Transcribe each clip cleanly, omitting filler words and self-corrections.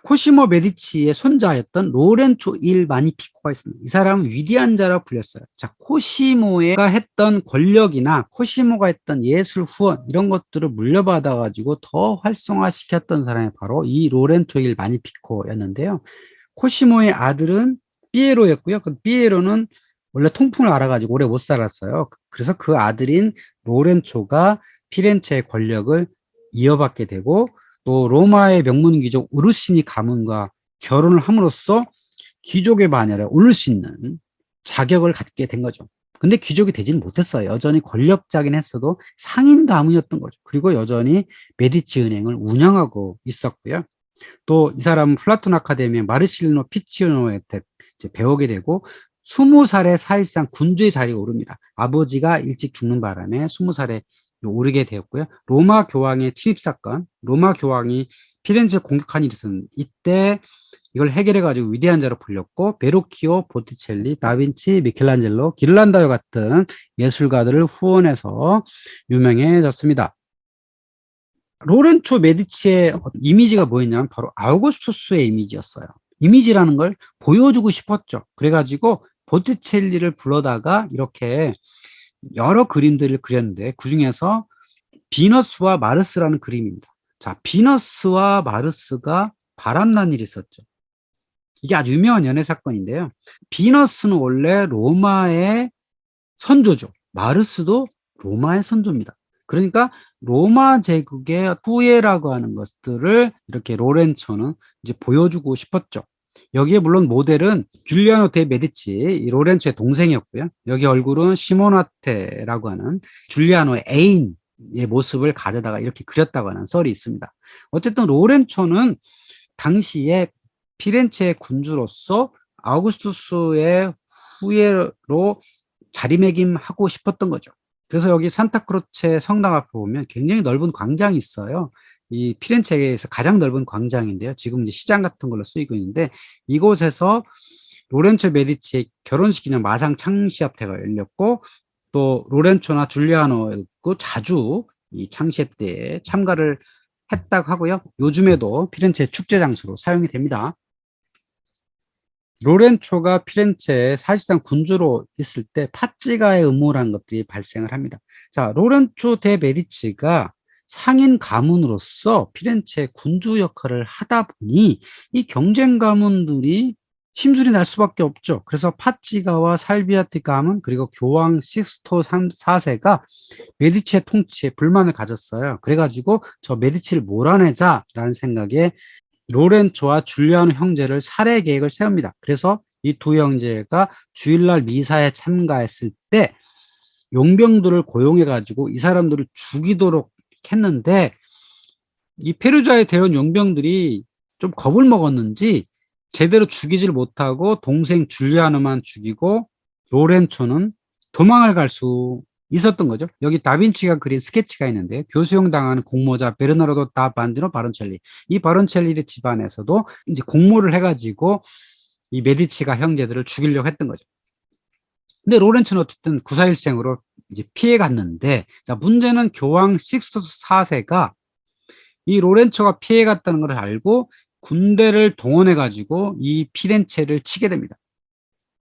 코시모 메디치의 손자였던 로렌조 일 마니피코가 있습니다. 이 사람은 위대한 자라 불렸어요. 자, 코시모가 했던 권력이나 코시모가 했던 예술 후원 이런 것들을 물려받아 가지고 더 활성화시켰던 사람이 바로 이 로렌조 일 마니피코였는데요. 코시모의 아들은 피에로였고요. 그 피에로는 원래 통풍을 앓아가지고 오래 못 살았어요. 그래서 그 아들인 로렌초가 피렌체의 권력을 이어받게 되고, 또 로마의 명문 귀족 우르시니 가문과 결혼을 함으로써 귀족의 반열에 오를 수 있는 자격을 갖게 된 거죠. 근데 귀족이 되지는 못했어요. 여전히 권력자긴 했어도 상인 가문이었던 거죠. 그리고 여전히 메디치 은행을 운영하고 있었고요. 또 이 사람은 플라톤 아카데미의 마르실리노 피치노한테 배우게 되고 20살에 사실상 군주의 자리에 오릅니다. 아버지가 일찍 죽는 바람에 20살에 오르게 되었고요. 로마 교황의 침입 사건, 로마 교황이 피렌체 공격한 일이 있었는데 이때 이걸 해결해 가지고 위대한 자로 불렸고, 베로키오, 보티첼리, 다빈치, 미켈란젤로, 기를란다요 같은 예술가들을 후원해서 유명해졌습니다. 로렌초 메디치의 이미지가 뭐였냐면 바로 아우구스투스의 이미지였어요. 이미지라는 걸 보여주고 싶었죠. 그래가지고 보티첼리를 불러다가 이렇게 여러 그림들을 그렸는데 그중에서 비너스와 마르스라는 그림입니다. 자, 비너스와 마르스가 바람난 일이 있었죠. 이게 아주 유명한 연애 사건인데요. 비너스는 원래 로마의 선조죠. 마르스도 로마의 선조입니다. 그러니까 로마 제국의 후예라고 하는 것들을 이렇게 로렌초는 이제 보여주고 싶었죠. 여기에 물론 모델은 줄리아노 데 메디치, 이 로렌초의 동생이었고요. 여기 얼굴은 시모나테라고 하는 줄리아노의 애인의 모습을 가져다가 이렇게 그렸다고 하는 썰이 있습니다. 어쨌든 로렌초는 당시에 피렌체의 군주로서 아우구스투스의 후예로 자리매김하고 싶었던 거죠. 그래서 여기 산타크로체 성당 앞에 보면 굉장히 넓은 광장이 있어요. 이 피렌체에서 가장 넓은 광장인데요. 지금 이제 시장 같은 걸로 쓰이고 있는데 이곳에서 로렌초 메디치의 결혼식 기념 마상 창시합회가 열렸고, 또 로렌초나 줄리아노도 자주 이 창시합회에 참가를 했다고 하고요. 요즘에도 피렌체 축제 장소로 사용이 됩니다. 로렌초가 피렌체에 사실상 군주로 있을 때 파찌가의 음모라는 것들이 발생을 합니다. 자, 로렌초 데 메디치가 상인 가문으로서 피렌체 군주 역할을 하다 보니 이 경쟁 가문들이 심술이 날 수밖에 없죠. 그래서 파찌가와 살비아티 가문 그리고 교황 시스토 4세가 메디치의 통치에 불만을 가졌어요. 그래가지고 저 메디치를 몰아내자라는 생각에 로렌초와 줄리아노 형제를 살해 계획을 세웁니다. 그래서 이 두 형제가 주일날 미사에 참가했을 때 용병들을 고용해 가지고 이 사람들을 죽이도록 했는데, 이 페루자에 대원 용병들이 좀 겁을 먹었는지 제대로 죽이질 못하고 동생 줄리아노만 죽이고 로렌초는 도망을 갈 수 있었던 거죠. 여기 다빈치가 그린 스케치가 있는데 교수형 당하는 공모자 베르나르도 다 반디노 바론첼리, 이 바론첼리의 집안에서도 이제 공모를 해가지고 이 메디치가 형제들을 죽이려고 했던 거죠. 근데 로렌츠는 어쨌든 구사일생으로 이제 피해 갔는데, 자, 문제는 교황 식스토스 4세가 이 로렌초가 피해 갔다는 걸 알고 군대를 동원해 가지고 이 피렌체를 치게 됩니다.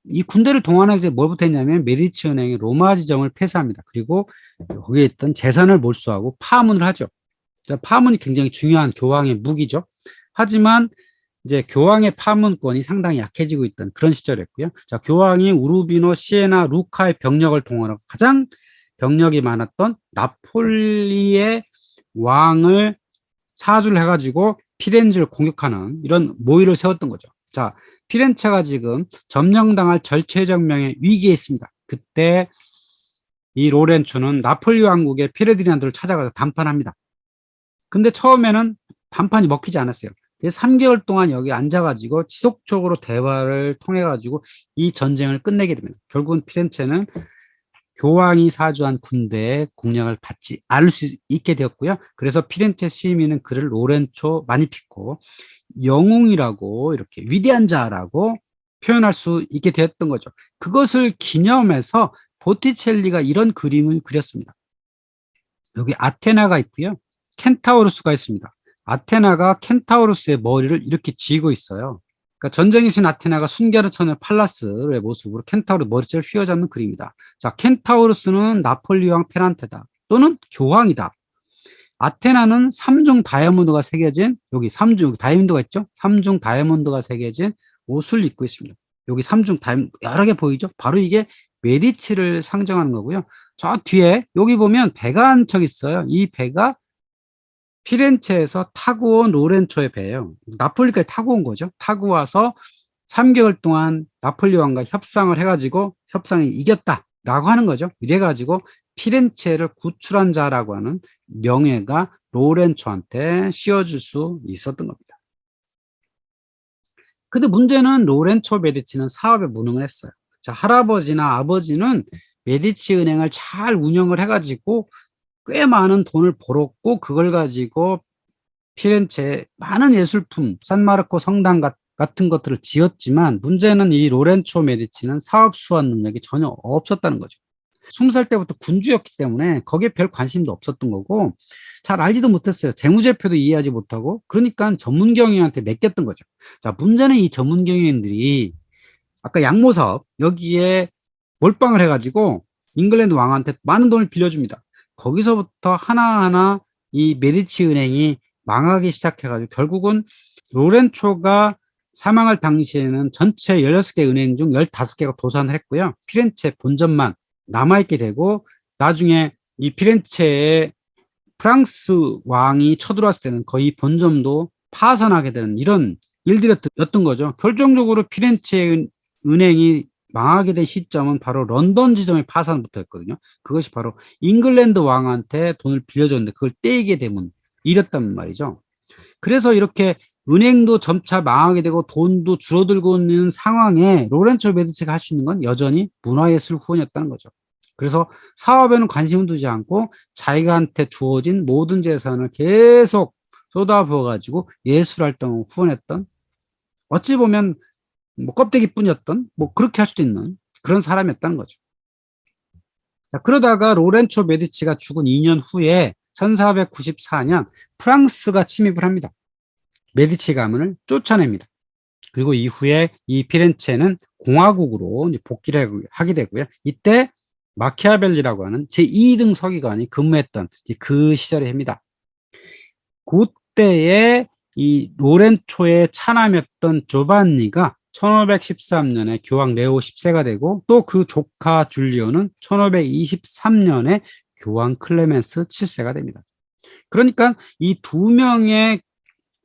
이 군대를 동원하기 전에 뭘부터 했냐면 메디치 은행의 로마 지점을 폐쇄합니다. 그리고 거기에 있던 재산을 몰수하고 파문을 하죠. 파문이 굉장히 중요한 교황의 무기죠. 하지만 이제 교황의 파문권이 상당히 약해지고 있던 그런 시절이었고요. 자, 교황이 우르비노, 시에나, 루카의 병력을 동원하고 가장 병력이 많았던 나폴리의 왕을 사주를 해가지고 피렌체를 공격하는 이런 모의를 세웠던 거죠. 자, 피렌체가 지금 점령당할 절체절명의 위기에 있습니다. 그때 이 로렌초는 나폴리 왕국의 피레디난도를 찾아가서談판합니다. 근데 처음에는談판이 먹히지 않았어요. 그래서 3개월 동안 여기 앉아가지고 지속적으로 대화를 통해가지고 이 전쟁을 끝내게 됩니다. 결국은 피렌체는 교황이 사주한 군대의 공략을 받지 않을 수 있게 되었고요. 그래서 피렌체 시민은 그를 로렌초 마니피코, 영웅이라고, 이렇게 위대한 자라고 표현할 수 있게 되었던 거죠. 그것을 기념해서 보티첼리가 이런 그림을 그렸습니다. 여기 아테나가 있고요. 켄타우루스가 있습니다. 아테나가 켄타우로스의 머리를 이렇게 쥐고 있어요. 그러니까 전쟁의 신 아테나가 순결한 처녀 팔라스의 모습으로 켄타우르 머리채를 휘어잡는 그림이다. 자, 켄타우로스는 나폴리왕 페란테다. 또는 교황이다. 아테나는 삼중 다이아몬드가 새겨진, 여기 삼중 다이아몬드가 있죠? 삼중 다이아몬드가 새겨진 옷을 입고 있습니다. 여기 삼중 다이아몬드 여러 개 보이죠? 바로 이게 메디치를 상징하는 거고요. 저 뒤에 여기 보면 배가 한 척 있어요. 이 배가 피렌체에서 타고 온 로렌초의 배예요. 나폴리까지 타고 온 거죠. 타고 와서 3개월 동안 나폴리 왕과 협상을 해가지고 협상에 이겼다라고 하는 거죠. 이래가지고 피렌체를 구출한 자라고 하는 명예가 로렌초한테 씌워줄 수 있었던 겁니다. 근데 문제는 로렌초 메디치는 사업에 무능을 했어요. 자, 할아버지나 아버지는 메디치 은행을 잘 운영을 해가지고 꽤 많은 돈을 벌었고, 그걸 가지고 피렌체에 많은 예술품, 산마르코 성당 같은 것들을 지었지만, 문제는 이 로렌초 메디치는 사업 수완 능력이 전혀 없었다는 거죠. 20살 때부터 군주였기 때문에 거기에 별 관심도 없었던 거고, 잘 알지도 못했어요. 재무제표도 이해하지 못하고, 그러니까 전문 경영한테 맡겼던 거죠. 자, 문제는 이 전문 경영인들이 아까 양모 사업 여기에 몰빵을 해가지고 잉글랜드 왕한테 많은 돈을 빌려줍니다. 거기서부터 하나하나 이 메디치 은행이 망하기 시작해가지고 결국은 로렌초가 사망할 당시에는 전체 16개 은행 중 15개가 도산을 했고요. 피렌체 본점만 남아있게 되고, 나중에 이 피렌체에 프랑스 왕이 쳐들어왔을 때는 거의 본점도 파산하게 되는 이런 일들이었던 거죠. 결정적으로 피렌체 은행이 망하게 된 시점은 바로 런던 지점의 파산부터였거든요. 그것이 바로 잉글랜드 왕한테 돈을 빌려줬는데 그걸 떼이게 되면 이랬단 말이죠. 그래서 이렇게 은행도 점차 망하게 되고 돈도 줄어들고 있는 상황에 로렌초 메디치가 할 수 있는 건 여전히 문화예술 후원이었다는 거죠. 그래서 사업에는 관심을 두지 않고 자기한테 주어진 모든 재산을 계속 쏟아부어가지고 예술 활동을 후원했던, 어찌 보면 뭐 껍데기뿐이었던, 뭐 그렇게 할 수도 있는 그런 사람이었다는 거죠. 자, 그러다가 로렌초 메디치가 죽은 2년 후에 1494년 프랑스가 침입을 합니다. 메디치 가문을 쫓아냅니다. 그리고 이후에 이 피렌체는 공화국으로 이제 복귀를 하게 되고요. 이때 마키아벨리라고 하는 제2등 서기관이 근무했던 그 시절의 해입니다. 그때에 이 로렌초의 차남이었던 조반니가 1513년에 교황 레오 10세가 되고, 또 그 조카 줄리오는 1523년에 교황 클레멘스 7세가 됩니다. 그러니까 이 두 명의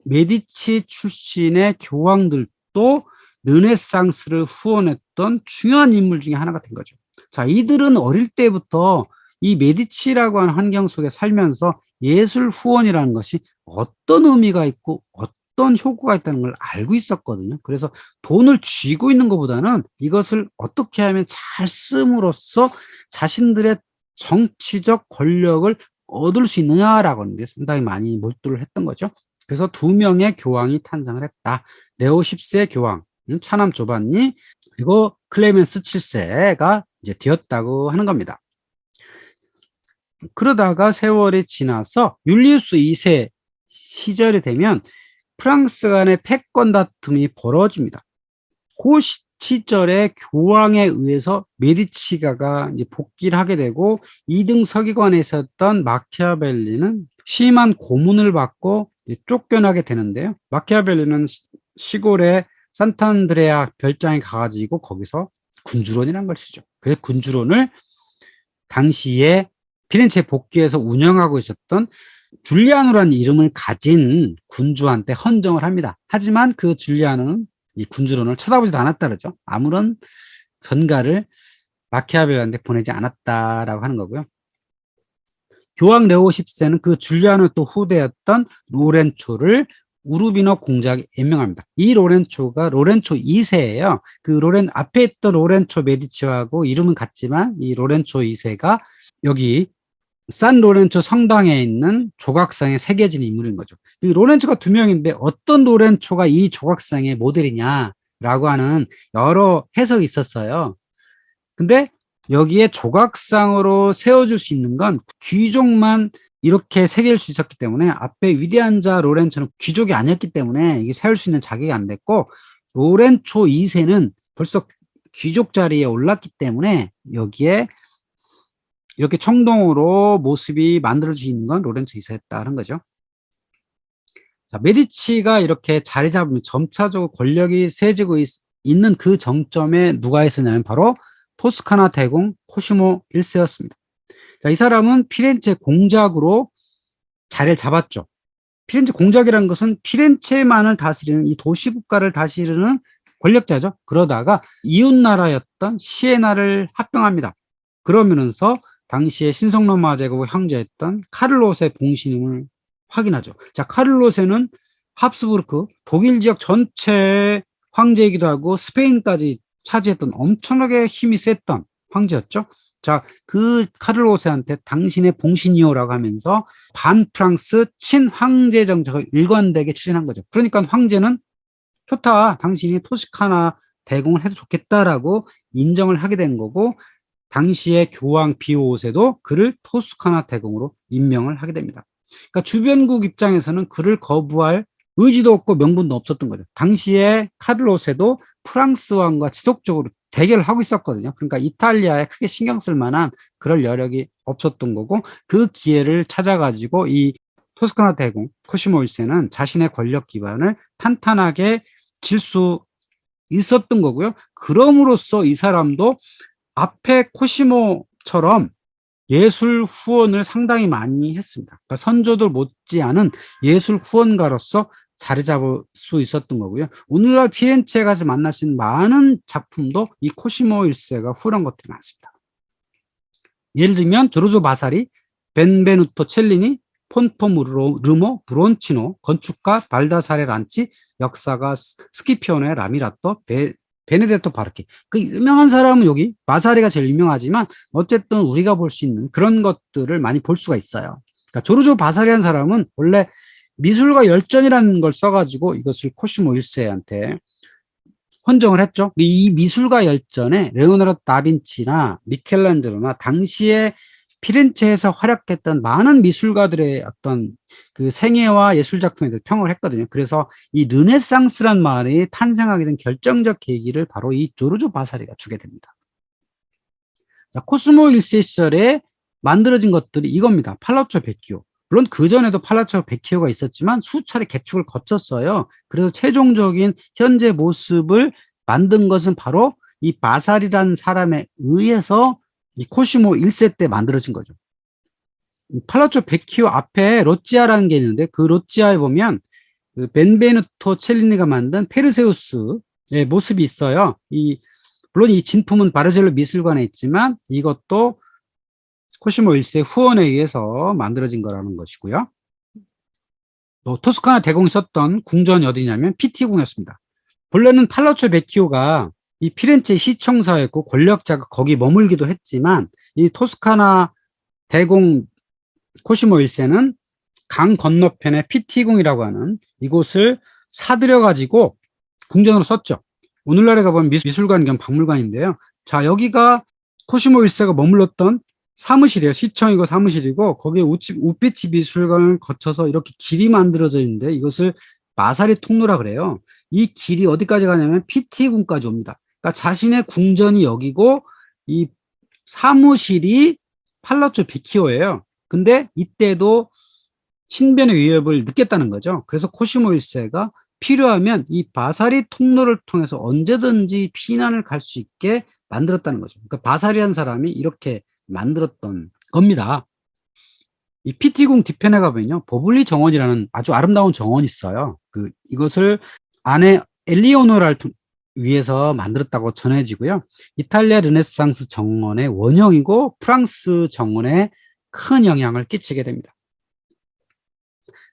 메디치 출신의 교황들도 르네상스를 후원했던 중요한 인물 중에 하나가 된 거죠. 자, 이들은 어릴 때부터 이 메디치라고 하는 환경 속에 살면서 예술 후원이라는 것이 어떤 의미가 있고 어떤 효과가 있다는 걸 알고 있었거든요. 그래서 돈을 쥐고 있는 것보다는 이것을 어떻게 하면 잘 씀으로써 자신들의 정치적 권력을 얻을 수 있느냐라고 하는 데 상당히 많이 몰두를 했던 거죠. 그래서 두 명의 교황이 탄생을 했다. 레오 10세 교황, 차남 조반니, 그리고 클레멘스 7세가 이제 되었다고 하는 겁니다. 그러다가 세월이 지나서 율리우스 2세 시절이 되면 프랑스 간의 패권 다툼이 벌어집니다. 그 시절에 교황에 의해서 메디치가가 이제 복귀를 하게 되고, 2등 서기관에 있었던 마키아벨리는 심한 고문을 받고 쫓겨나게 되는데요. 마키아벨리는 시골의 산타안드레아 별장에 가가지고 거기서 군주론이라는 걸 쓰죠. 그래서 군주론을 당시에 피렌체에 복귀해서 운영하고 있었던 줄리아노라는 이름을 가진 군주한테 헌정을 합니다. 하지만 그 줄리아노는 이 군주론을 쳐다보지도 않았다 그러죠. 아무런 전가를 마키아벨리한테 보내지 않았다라고 하는 거고요. 교황 레오 10세는 그 줄리아노 또 후대였던 로렌초를 우르비노 공작에 임명합니다. 이 로렌초가 로렌초 2세예요. 그 앞에 있던 로렌초 메디치하고 이름은 같지만 이 로렌초 2세가 여기 산 로렌초 성당에 있는 조각상에 새겨진 인물인 거죠. 이 로렌초가 두 명인데 어떤 로렌초가 이 조각상의 모델이냐라고 하는 여러 해석이 있었어요. 근데 여기에 조각상으로 세워줄 수 있는 건 귀족만 이렇게 새길 수 있었기 때문에, 앞에 위대한 자 로렌초는 귀족이 아니었기 때문에 이게 세울 수 있는 자격이 안 됐고, 로렌초 2세는 벌써 귀족 자리에 올랐기 때문에 여기에 이렇게 청동으로 모습이 만들어져 있는 건 로렌초 2세였다는 거죠. 자, 메디치가 이렇게 자리 잡으면 점차적으로 권력이 세지고 있는 그 정점에 누가 있었냐면 바로 토스카나 대공 코시모 1세였습니다. 자, 이 사람은 피렌체 공작으로 자리를 잡았죠. 피렌체 공작이라는 것은 피렌체만을 다스리는, 이 도시국가를 다스리는 권력자죠. 그러다가 이웃나라였던 시에나를 합병합니다. 그러면서 당시에 신성로마 제국의 황제였던 카를로스의 봉신임을 확인하죠. 자, 카를로스는 합스부르크 독일 지역 전체의 황제이기도 하고 스페인까지 차지했던 엄청나게 힘이 셌던 황제였죠. 자, 그 카를로스한테 당신의 봉신이요라고 하면서 반프랑스 친황제 정책을 일관되게 추진한 거죠. 그러니까 황제는 좋다, 당신이 토스카나 대공을 해도 좋겠다라고 인정을 하게 된 거고, 당시의 교황 비오 5세도 그를 토스카나 대공으로 임명을 하게 됩니다. 그러니까 주변국 입장에서는 그를 거부할 의지도 없고 명분도 없었던 거죠. 당시에 카를로세도 프랑스 왕과 지속적으로 대결을 하고 있었거든요. 그러니까 이탈리아에 크게 신경 쓸 만한 그럴 여력이 없었던 거고, 그 기회를 찾아가지고 이 토스카나 대공 코시모 1세는 자신의 권력 기반을 탄탄하게 질 수 있었던 거고요. 그럼으로써 이 사람도 앞에 코시모처럼 예술 후원을 상당히 많이 했습니다. 그러니까 선조들 못지않은 예술 후원가로서 자리 잡을 수 있었던 거고요. 오늘날 피렌체에 가서 만날 수 있는 많은 작품도 이 코시모 1세가 후원한 것들이 많습니다. 예를 들면 조르조 바사리, 벤베누토 첼리니, 폰토르모, 브론치노, 건축가 발다사레 란치, 역사가 스키피오네 라미라토, 베네데토 바르키. 그 유명한 사람은 여기 마사리가 제일 유명하지만 어쨌든 우리가 볼 수 있는 그런 것들을 많이 볼 수가 있어요. 그러니까 조르조 바사리라는 사람은 원래 미술과 열전이라는 걸 써가지고 이것을 코시모 1세한테 헌정을 했죠. 이 미술과 열전에 레오나르도 다빈치나 미켈란젤로나 당시에 피렌체에서 활약했던 많은 미술가들의 어떤 그 생애와 예술 작품에 대해 평을 했거든요. 그래서 이 르네상스란 말이 탄생하게 된 결정적 계기를 바로 이 조르조 바사리가 주게 됩니다. 자, 코스모 1세 시절에 만들어진 것들이 이겁니다. 팔라초 베키오. 물론 그전에도 팔라초 베키오가 있었지만 수차례 개축을 거쳤어요. 그래서 최종적인 현재 모습을 만든 것은 바로 이 바사리라는 사람에 의해서 이 코시모 1세 때 만들어진 거죠. 팔라초 베키오 앞에 로찌아라는 게 있는데, 그 로찌아에 보면 그 벤베누토 첼리니가 만든 페르세우스의 모습이 있어요. 물론 이 진품은 바르젤로 미술관에 있지만 이것도 코시모 1세 후원에 의해서 만들어진 거라는 것이고요. 또 토스카나 대공이 썼던 궁전이 어디냐면 피티궁이었습니다. 본래는 팔라초 베키오가 이 피렌체 시청사였고 권력자가 거기 머물기도 했지만, 이 토스카나 대공 코시모 1세는 강 건너편에 피티궁이라고 하는 이곳을 사들여 가지고 궁전으로 썼죠. 오늘날에 가보면 미술관 겸 박물관인데요. 자, 여기가 코시모 1세가 머물렀던 사무실이에요. 시청이고 사무실이고, 거기에 우피치 미술관을 거쳐서 이렇게 길이 만들어져 있는데 이것을 마사리 통로라 그래요. 이 길이 어디까지 가냐면 피티궁까지 옵니다. 그러니까 자신의 궁전이 여기고 이 사무실이 팔라초 베키오예요. 근데 이때도 신변의 위협을 느꼈다는 거죠. 그래서 코시모 1세가 필요하면 이 바사리 통로를 통해서 언제든지 피난을 갈 수 있게 만들었다는 거죠. 그러니까 바사리라는 사람이 이렇게 만들었던 겁니다. 이 피티궁 뒤편에 가보면요, 보블리 정원이라는 아주 아름다운 정원이 있어요. 이것을 아내 엘리오노라를 위해서 만들었다고 전해지고요. 이탈리아 르네상스 정원의 원형이고 프랑스 정원에 큰 영향을 끼치게 됩니다.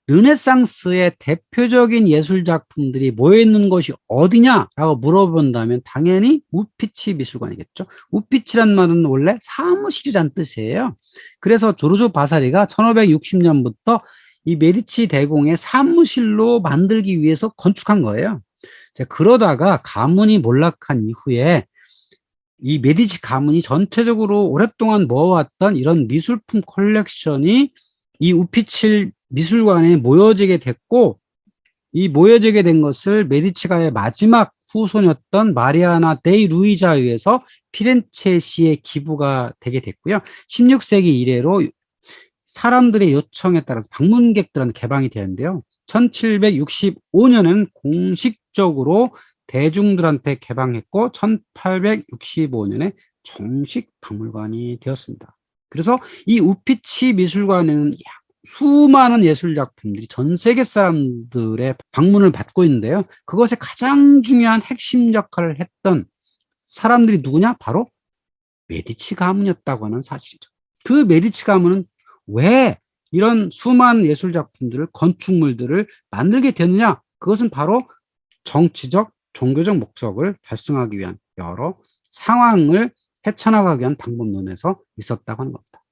르네상스의 대표적인 예술 작품들이 모여있는 것이 어디냐라고 물어본다면 당연히 우피치 미술관이겠죠. 우피치란 말은 원래 사무실이란 뜻이에요. 그래서 조르조 바사리가 1560년부터 이 메디치 대공의 사무실로 만들기 위해서 건축한 거예요. 그러다가 가문이 몰락한 이후에 이 메디치 가문이 전체적으로 오랫동안 모아왔던 이런 미술품 컬렉션이 이 우피치 미술관에 모여지게 됐고, 이 모여지게 된 것을 메디치가의 마지막 후손이었던 마리아나 데이 루이자에 의해서 피렌체시에 기부가 되게 됐고요. 16세기 이래로 사람들의 요청에 따라서 방문객들한테 개방이 되는데요. 1765년은 공식적으로 대중들한테 개방했고 1865년에 정식 박물관이 되었습니다. 그래서 이 우피치 미술관에는 수많은 예술 작품들이 전 세계 사람들의 방문을 받고 있는데요. 그것의 가장 중요한 핵심 역할을 했던 사람들이 누구냐? 바로 메디치 가문이었다고 하는 사실이죠. 그 메디치 가문은 왜 이런 수많은 예술 작품들을, 건축물들을 만들게 됐느냐? 그것은 바로 정치적, 종교적 목적을 달성하기 위한 여러 상황을 헤쳐나가기 위한 방법론에서 있었다고 하는 겁니다.